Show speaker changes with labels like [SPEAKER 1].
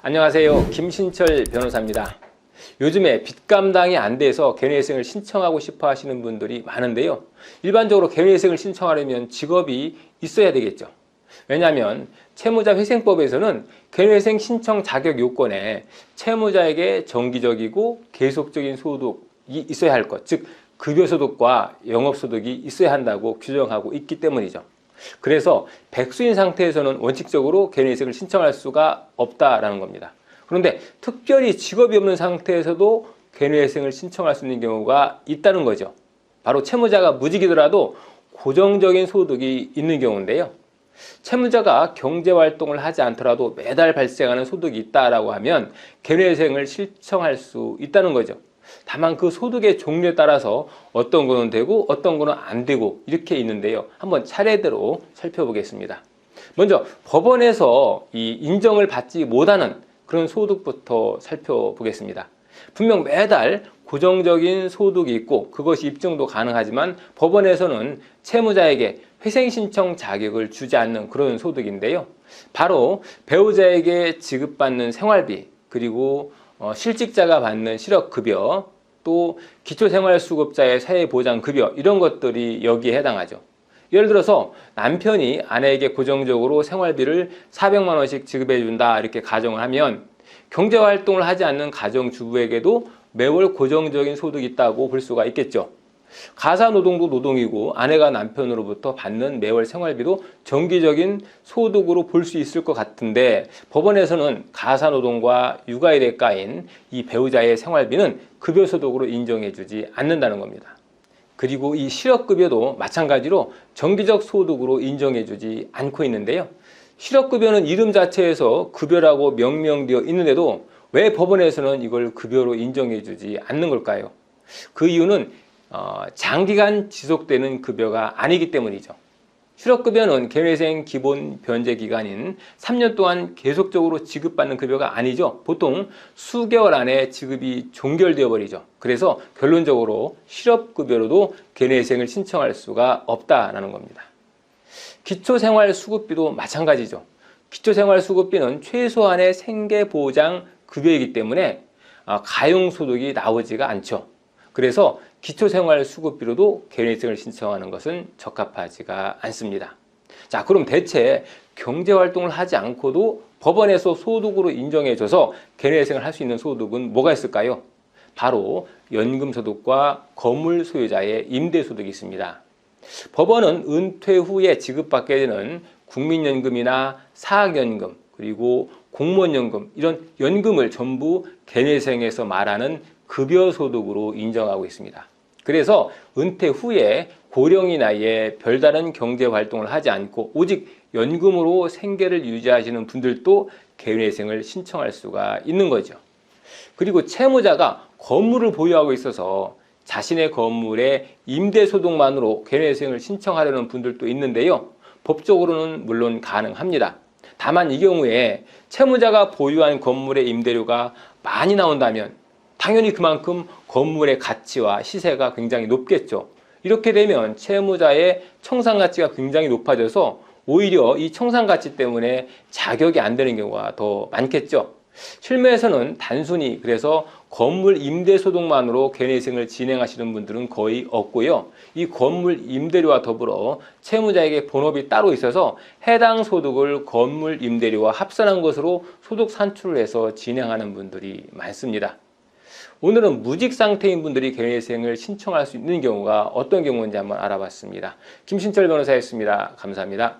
[SPEAKER 1] 안녕하세요. 김신철 변호사입니다. 요즘에 빚 감당이 안 돼서 개인회생을 신청하고 싶어 하시는 분들이 많은데요. 일반적으로 개인회생을 신청하려면 직업이 있어야 되겠죠. 왜냐하면 채무자회생법에서는 개인회생 신청 자격 요건에 채무자에게 정기적이고 계속적인 소득이 있어야 할 것, 즉 급여소득과 영업소득이 있어야 한다고 규정하고 있기 때문이죠. 그래서 백수인 상태에서는 원칙적으로 개인회생을 신청할 수가 없다라는 겁니다. 그런데 특별히 직업이 없는 상태에서도 개인회생을 신청할 수 있는 경우가 있다는 거죠. 바로 채무자가 무직이더라도 고정적인 소득이 있는 경우인데요. 채무자가 경제활동을 하지 않더라도 매달 발생하는 소득이 있다라고 하면 개인회생을 신청할 수 있다는 거죠. 다만 그 소득의 종류에 따라서 어떤 거는 되고 어떤 거는 안 되고 이렇게 있는데요. 한번 차례대로 살펴보겠습니다. 먼저 법원에서 이 인정을 받지 못하는 그런 소득부터 살펴보겠습니다. 분명 매달 고정적인 소득이 있고 그것이 입증도 가능하지만 법원에서는 채무자에게 회생 신청 자격을 주지 않는 그런 소득인데요. 바로 배우자에게 지급받는 생활비, 그리고 실직자가 받는 실업급여, 또 기초생활수급자의 사회보장급여, 이런 것들이 여기에 해당하죠. 예를 들어서 남편이 아내에게 고정적으로 생활비를 400만 원씩 지급해 준다 이렇게 가정을 하면 경제활동을 하지 않는 가정주부에게도 매월 고정적인 소득이 있다고 볼 수가 있겠죠. 가사노동도 노동이고 아내가 남편으로부터 받는 매월 생활비도 정기적인 소득으로 볼 수 있을 것 같은데 법원에서는 가사노동과 육아의 대가인 이 배우자의 생활비는 급여소득으로 인정해주지 않는다는 겁니다. 그리고 이 실업급여도 마찬가지로 정기적 소득으로 인정해주지 않고 있는데요. 실업급여는 이름 자체에서 급여라고 명명되어 있는데도 왜 법원에서는 이걸 급여로 인정해주지 않는 걸까요? 그 이유는 장기간 지속되는 급여가 아니기 때문이죠. 실업급여는 개인회생 기본 변제 기간인 3년 동안 계속적으로 지급받는 급여가 아니죠. 보통 수개월 안에 지급이 종결되어 버리죠. 그래서 결론적으로 실업급여로도 개인회생을 신청할 수가 없다라는 겁니다. 기초생활수급비도 마찬가지죠. 기초생활수급비는 최소한의 생계보장 급여이기 때문에 가용소득이 나오지가 않죠. 그래서 기초생활수급비로도 개인회생을 신청하는 것은 적합하지가 않습니다. 자, 그럼 대체 경제활동을 하지 않고도 법원에서 소득으로 인정해줘서 개인회생을 할 수 있는 소득은 뭐가 있을까요? 바로 연금소득과 건물 소유자의 임대소득이 있습니다. 법원은 은퇴 후에 지급받게 되는 국민연금이나 사학연금, 그리고 공무원연금, 이런 연금을 전부 개인회생에서 말하는 급여소득으로 인정하고 있습니다. 그래서 은퇴 후에 고령의 나이에 별다른 경제활동을 하지 않고 오직 연금으로 생계를 유지하시는 분들도 개인회생을 신청할 수가 있는 거죠. 그리고 채무자가 건물을 보유하고 있어서 자신의 건물의 임대소득만으로 개인회생을 신청하려는 분들도 있는데요. 법적으로는 물론 가능합니다. 다만 이 경우에 채무자가 보유한 건물의 임대료가 많이 나온다면 당연히 그만큼 건물의 가치와 시세가 굉장히 높겠죠. 이렇게 되면 채무자의 청산가치가 굉장히 높아져서 오히려 이 청산가치 때문에 자격이 안 되는 경우가 더 많겠죠. 실무에서는 단순히 그래서 건물 임대소득만으로 개인회생을 진행하시는 분들은 거의 없고요. 이 건물 임대료와 더불어 채무자에게 본업이 따로 있어서 해당 소득을 건물 임대료와 합산한 것으로 소득 산출을 해서 진행하는 분들이 많습니다. 오늘은 무직 상태인 분들이 개인회생을 신청할 수 있는 경우가 어떤 경우인지 한번 알아봤습니다. 김신철 변호사였습니다. 감사합니다.